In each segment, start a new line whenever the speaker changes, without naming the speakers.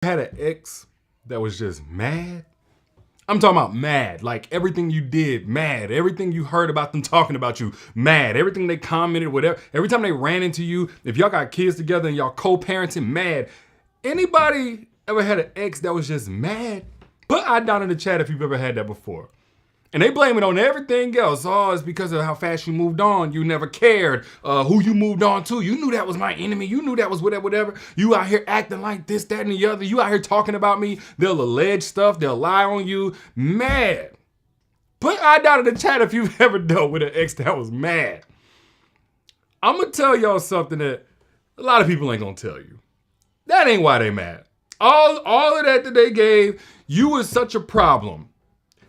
Had an ex that was just mad. I'm talking about mad. Like everything you did, mad. Everything you heard about them talking about you, mad. Everything they commented, whatever. Every time they ran into you, if y'all got kids together and y'all co-parenting, mad. Anybody ever had an ex that was just mad? Put I down in the chat if you've ever had that before. And they blame it on everything else. Oh, it's because of how fast you moved on. You never cared who you moved on to. You knew that was my enemy. You knew that was whatever. You out here acting like this, that, and the other. You out here talking about me. They'll allege stuff. They'll lie on you. Mad. Put I down in the chat if you've ever dealt with an ex that was mad. I'm going to tell y'all something that a lot of people ain't going to tell you. That ain't why they mad. All of that they gave, you was such a problem.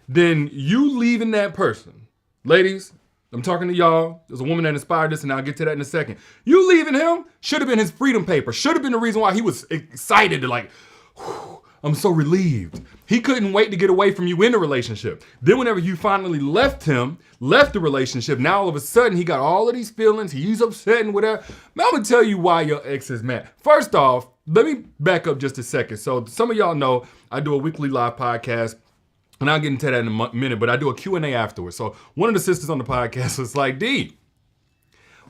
Then you leaving that person. Ladies, I'm talking to y'all. There's a woman that inspired this, and I'll get to that in a second. You leaving him should have been his freedom paper. Should have been the reason why he was excited to like, I'm so relieved. He couldn't wait to get away from you in the relationship. Then whenever you finally left him, left the relationship, now all of a sudden he got all of these feelings. He's upset and whatever. Now I'm going to tell you why your ex is mad. First off, let me back up just a second. So some of y'all know I do a weekly live podcast. And I'll get into that in a minute, but I do a Q&A afterwards. So one of the sisters on the podcast was like, D,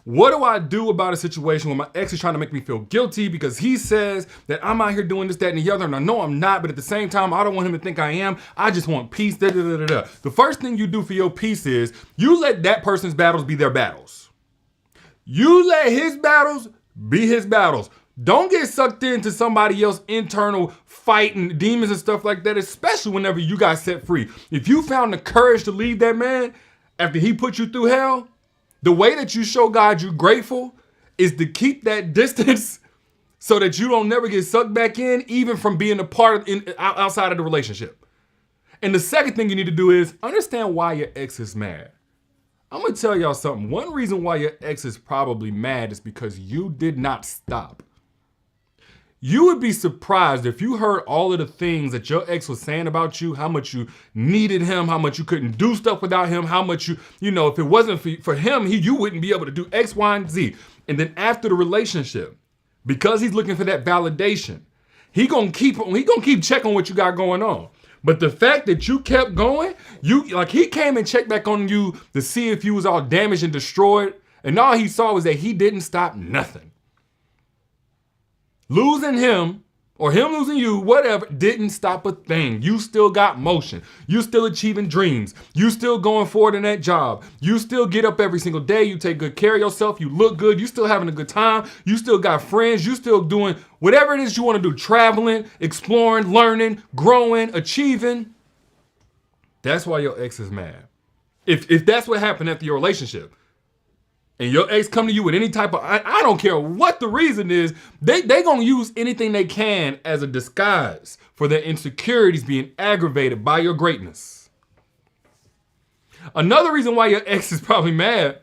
what do I do about a situation where my ex is trying to make me feel guilty because he says that I'm out here doing this, that, and the other, and I know I'm not, but at the same time, I don't want him to think I am. I just want peace, da, da, da, da, da. The first thing you do for your peace is you let that person's battles be their battles. You let his battles be his battles. Don't get sucked into somebody else's internal fighting demons and stuff like that, especially whenever you got set free. If you found the courage to leave that man after he put you through hell, the way that you show God you're grateful is to keep that distance so that you don't never get sucked back in, even from being a part of outside of the relationship. And the second thing you need to do is understand why your ex is mad. I'm going to tell y'all something. One reason why your ex is probably mad is because you did not stop. You would be surprised if you heard all of the things that your ex was saying about you, how much you needed him, how much you couldn't do stuff without him, how much you know, if it wasn't for him, you wouldn't be able to do X, Y, and Z. And then after the relationship, because he's looking for that validation, he gonna keep checking what you got going on. But the fact that you kept going, he came and checked back on you to see if you was all damaged and destroyed, and all he saw was that he didn't stop nothing. Losing him or him losing you, whatever, didn't stop a thing. You still got motion. You still achieving dreams. You still going forward in that job. You still get up every single day. You take good care of yourself. You look good. You still having a good time. You still got friends. You still doing whatever it is you want to do. Traveling, exploring, learning, growing, achieving. That's why your ex is mad. If that's what happened after your relationship, and your ex come to you with any type of, I don't care what the reason is, they gonna use anything they can as a disguise for their insecurities being aggravated by your greatness. Another reason why your ex is probably mad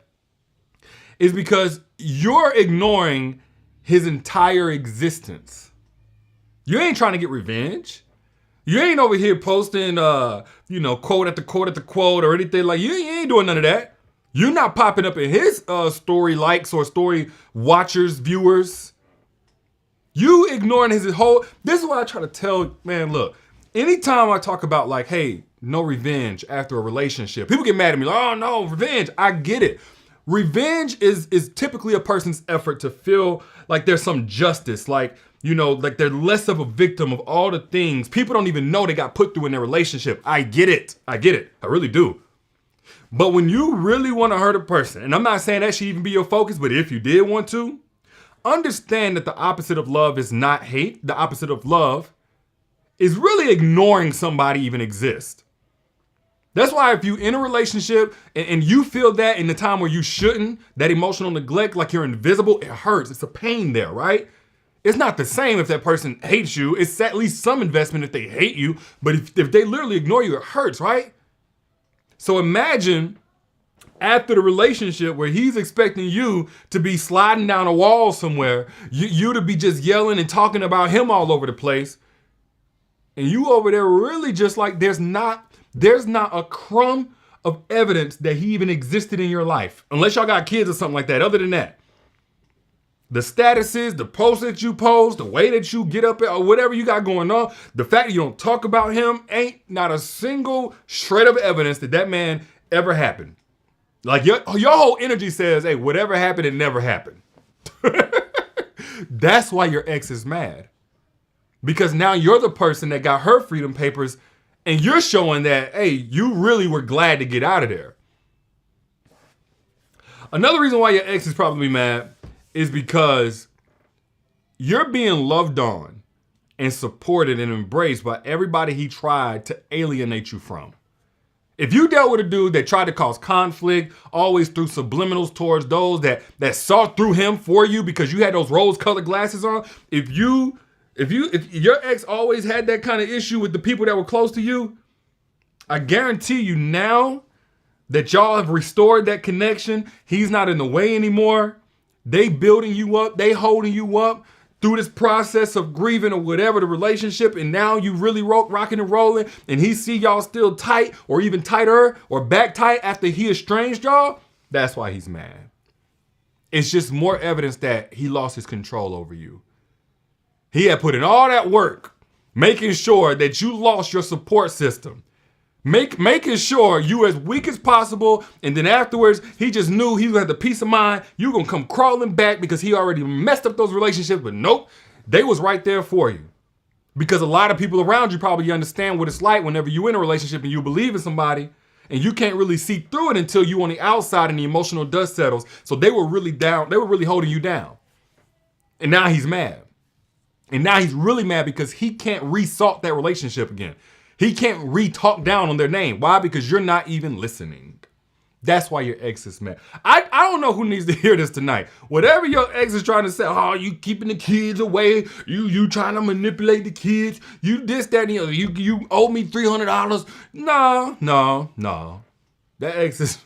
is because you're ignoring his entire existence. You ain't trying to get revenge. You ain't over here posting, quote at the quote or anything like, you ain't doing none of that. You're not popping up in his story likes or story watchers, viewers. You ignoring his whole, this is what I try to tell, man, look, anytime I talk about like, hey, no revenge after a relationship, people get mad at me like, oh no, revenge. I get it. Revenge is typically a person's effort to feel like there's some justice, like they're less of a victim of all the things people don't even know they got put through in their relationship. I get it. I really do. But when you really want to hurt a person, and I'm not saying that should even be your focus, but if you did want to, understand that the opposite of love is not hate. The opposite of love is really ignoring somebody even exists. That's why if you're in a relationship and you feel that in the time where you shouldn't, that emotional neglect, like you're invisible, it hurts. It's a pain there, right? It's not the same if that person hates you. It's at least some investment if they hate you. But if they literally ignore you, it hurts, right? So imagine after the relationship where he's expecting you to be sliding down a wall somewhere, you to be just yelling and talking about him all over the place. And you over there really just like there's not a crumb of evidence that he even existed in your life. Unless y'all got kids or something like that. Other than that, The statuses, the posts that you post, the way that you get up or whatever you got going on, the fact that you don't talk about him ain't not a single shred of evidence that that man ever happened. Like your whole energy says, hey, whatever happened, it never happened. That's why your ex is mad. Because now you're the person that got her freedom papers and you're showing that, hey, you really were glad to get out of there. Another reason why your ex is probably mad is because you're being loved on and supported and embraced by everybody he tried to alienate you from. If you dealt with a dude that tried to cause conflict, always threw subliminals towards those that saw through him for you because you had those rose-colored glasses on, if your ex always had that kind of issue with the people that were close to you, I guarantee you now that y'all have restored that connection, he's not in the way anymore. They building you up, they holding you up through this process of grieving or whatever the relationship, and now you really rocking and rolling, and he see y'all still tight or even tighter or back tight after he estranged y'all. That's why he's mad. It's just more evidence that he lost his control over you. He had put in all that work, making sure that you lost your support system. Making sure you as weak as possible, and then afterwards, he just knew he had the peace of mind. You gonna come crawling back because he already messed up those relationships, but nope, they was right there for you. Because a lot of people around you probably understand what it's like whenever you in a relationship and you believe in somebody, and you can't really see through it until you on the outside and the emotional dust settles. So they were really down, they were really holding you down. And now he's mad. And now he's really mad because he can't re-salt that relationship again. He can't re-talk down on their name. Why? Because you're not even listening. That's why your ex is mad. I don't know who needs to hear this tonight. Whatever your ex is trying to say, oh, you keeping the kids away, you trying to manipulate the kids, you this, that, and the other, you owe me $300. No. That ex is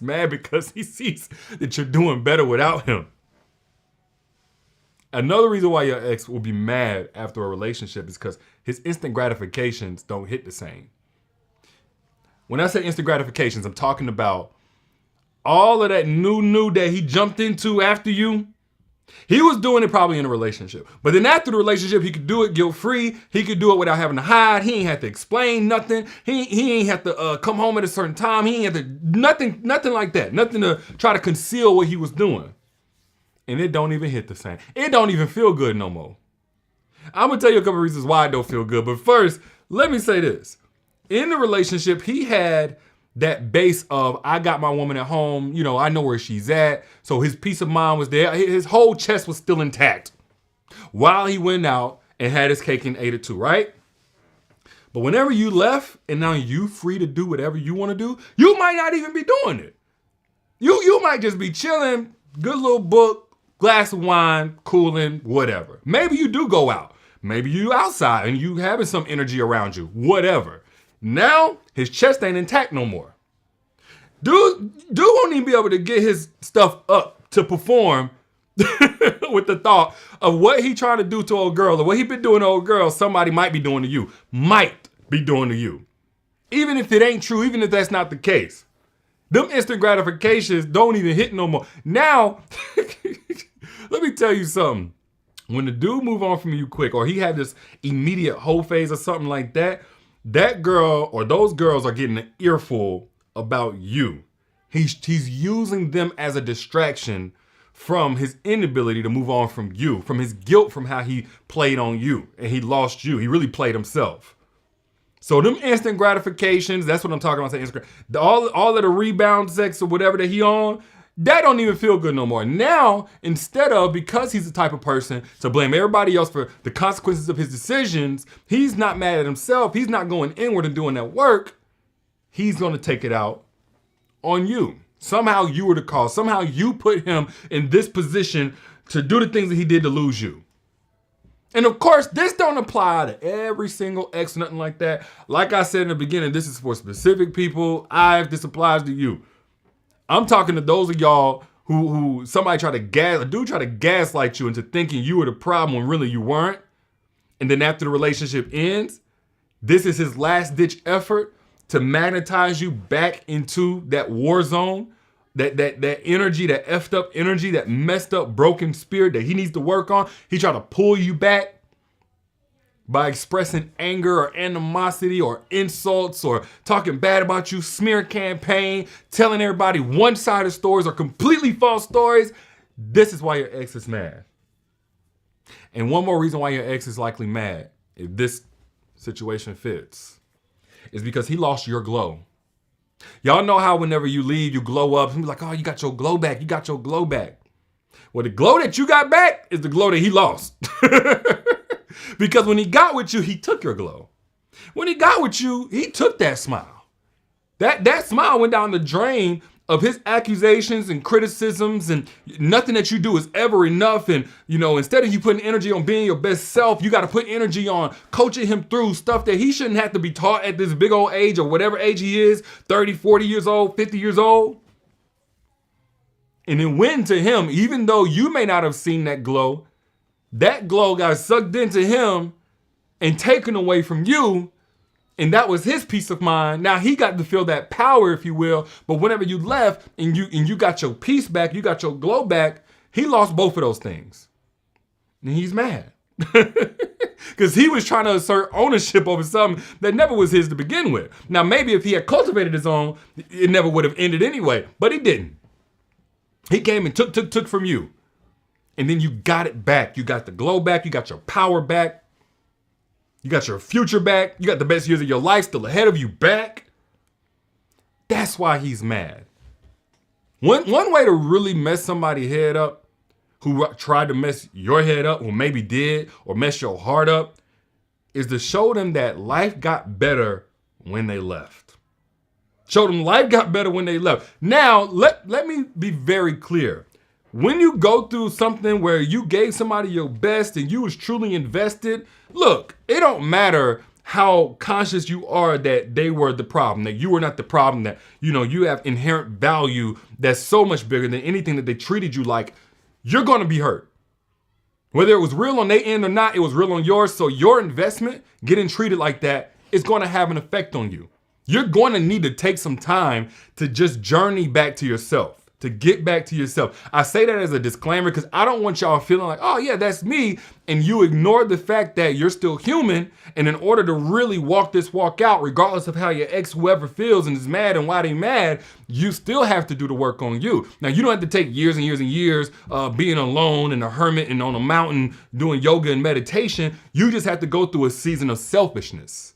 mad because he sees that you're doing better without him. Another reason why your ex will be mad after a relationship is because his instant gratifications don't hit the same. When I say instant gratifications, I'm talking about all of that new that he jumped into after you. He was doing it probably in a relationship. But then after the relationship, he could do it guilt-free. He could do it without having to hide. He ain't have to explain nothing. He ain't have to come home at a certain time. He ain't have to, nothing like that. Nothing to try to conceal what he was doing. And it don't even hit the same. It don't even feel good no more. I'm gonna tell you a couple reasons why it don't feel good. But first, let me say this. In the relationship, he had that base of, I got my woman at home, I know where she's at. So his peace of mind was there. His whole chest was still intact while he went out and had his cake and ate it too, right? But whenever you left and now you free to do whatever you want to do, you might not even be doing it. You might just be chilling, good little book, glass of wine, cooling, whatever. Maybe you do go out. Maybe you outside and you having some energy around you, whatever. Now, his chest ain't intact no more. Dude won't even be able to get his stuff up to perform with the thought of what he trying to do to old girl or what he been doing to old girl, somebody might be doing to you. Might be doing to you. Even if it ain't true, even if that's not the case. Them instant gratifications don't even hit no more. Now, let me tell you something. When the dude move on from you quick, or he had this immediate whole phase or something like that, that girl or those girls are getting an earful about you. He's using them as a distraction from his inability to move on from you, from his guilt from how he played on you and he lost you. He really played himself. So them instant gratifications, that's what I'm talking about. Saying all of the rebound sex or whatever that he on, that don't even feel good no more. Now, instead of, because he's the type of person to blame everybody else for the consequences of his decisions, he's not mad at himself. He's not going inward and doing that work. He's going to take it out on you. Somehow you were the cause. Somehow you put him in this position to do the things that he did to lose you. And of course, this don't apply to every single ex, nothing like that. Like I said in the beginning, this is for specific people. This applies to you. I'm talking to those of y'all who somebody try to gaslight you into thinking you were the problem when really you weren't. And then after the relationship ends, this is his last ditch effort to magnetize you back into that war zone that energy, that effed up energy, that messed up, broken spirit that he needs to work on. He tried to pull you back by expressing anger or animosity or insults or talking bad about you, smear campaign, telling everybody one-sided stories or completely false stories. This is why your ex is mad. And one more reason why your ex is likely mad, if this situation fits, is because he lost your glow. Y'all know how whenever you leave, you glow up and be like, oh, you got your glow back. You got your glow back. Well, the glow that you got back is the glow that he lost. Because when he got with you, he took your glow. When he got with you, he took that smile. That smile went down the drain of his accusations and criticisms, and nothing that you do is ever enough. And, instead of you putting energy on being your best self, you got to put energy on coaching him through stuff that he shouldn't have to be taught at this big old age or whatever age he is, 30, 40 years old, 50 years old. And then when to him, even though you may not have seen that glow got sucked into him and taken away from you. And that was his peace of mind. Now he got to feel that power, if you will. But whenever you left and you got your peace back, you got your glow back, he lost both of those things. And he's mad. Because he was trying to assert ownership over something that never was his to begin with. Now, maybe if he had cultivated his own, it never would have ended anyway. But he didn't. He came and took from you. And then you got it back. You got the glow back. You got your power back. You got your future back. You got the best years of your life still ahead of you back. That's why he's mad. One way to really mess somebody's head up who tried to mess your head up, who maybe did, or mess your heart up, is to show them that life got better when they left. Show them life got better when they left. Now, let me be very clear. When you go through something where you gave somebody your best and you was truly invested, look, it don't matter how conscious you are that they were the problem, that you were not the problem, that, you have inherent value that's so much bigger than anything that they treated you like. You're going to be hurt. Whether it was real on their end or not, it was real on yours. So your investment, getting treated like that, is going to have an effect on you. You're going to need to take some time to just journey back to yourself. To get back to yourself. I say that as a disclaimer because I don't want y'all feeling like, oh yeah, that's me. And you ignore the fact that you're still human. And in order to really walk this walk out, regardless of how your ex, whoever feels and is mad and why they mad, you still have to do the work on you. Now, you don't have to take years and years and years being alone and a hermit and on a mountain doing yoga and meditation. You just have to go through a season of selfishness.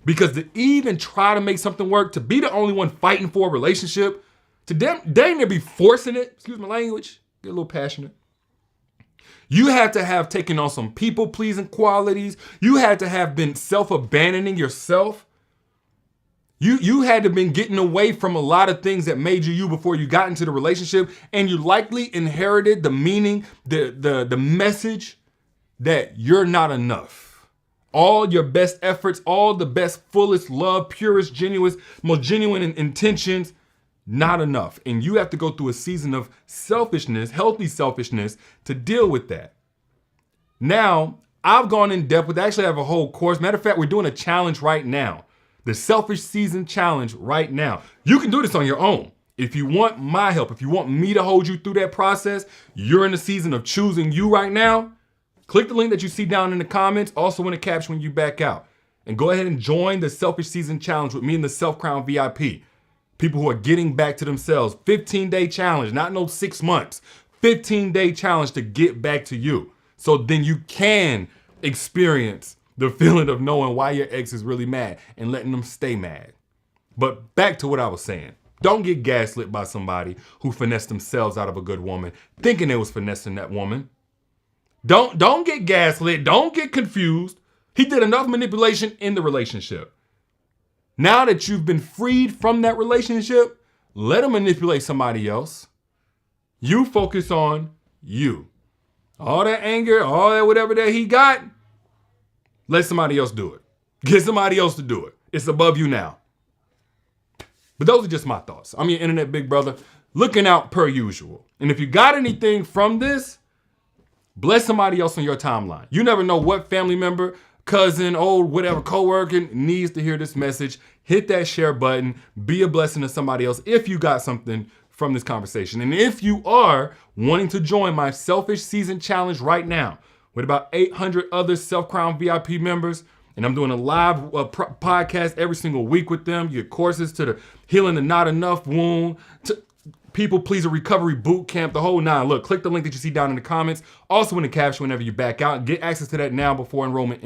Because to even try to make something work, to be the only one fighting for a relationship, to them, dang near be forcing it, excuse my language, get a little passionate. You had to have taken on some people-pleasing qualities. You had to have been self-abandoning yourself. You had to have been getting away from a lot of things that made you before you got into the relationship, and you likely inherited the meaning, the message that you're not enough. All your best efforts, all the best, fullest love, purest, genuine, most genuine intentions, not enough. And you have to go through a season of selfishness, healthy selfishness, to deal with that. Now, I've gone in depth with, actually I have a whole course. Matter of fact, we're doing a challenge right now. The Selfish Season Challenge right now. You can do this on your own. If you want my help, if you want me to hold you through that process, you're in the season of choosing you right now. Click the link that you see down in the comments, also in the caption when you back out. And go ahead and join the Selfish Season Challenge with me and the Self Crown VIP. People who are getting back to themselves. 15-day challenge, not no 6 months. 15-day challenge to get back to you. So then you can experience the feeling of knowing why your ex is really mad and letting them stay mad. But back to what I was saying. Don't get gaslit by somebody who finessed themselves out of a good woman, thinking they was finessing that woman. Don't get gaslit. Don't get confused. He did enough manipulation in the relationship. Now that you've been freed from that relationship, let him manipulate somebody else. You focus on you. All that anger, all that whatever that he got, let somebody else do it. Get somebody else to do it. It's above you now. But those are just my thoughts. I'm your internet big brother, looking out per usual. And if you got anything from this, bless somebody else on your timeline. You never know what family member, cousin, old, whatever, coworker needs to hear this message. Hit that share button. Be a blessing to somebody else if you got something from this conversation. And if you are wanting to join my Selfish Season Challenge right now with about 800 other Self-Crown VIP members, and I'm doing a live podcast every single week with them. You get courses to the Healing the Not Enough Wound, to People Pleaser Recovery Boot Camp, the whole nine. Look, click the link that you see down in the comments. Also in the caption whenever you back out. Get access to that now before enrollment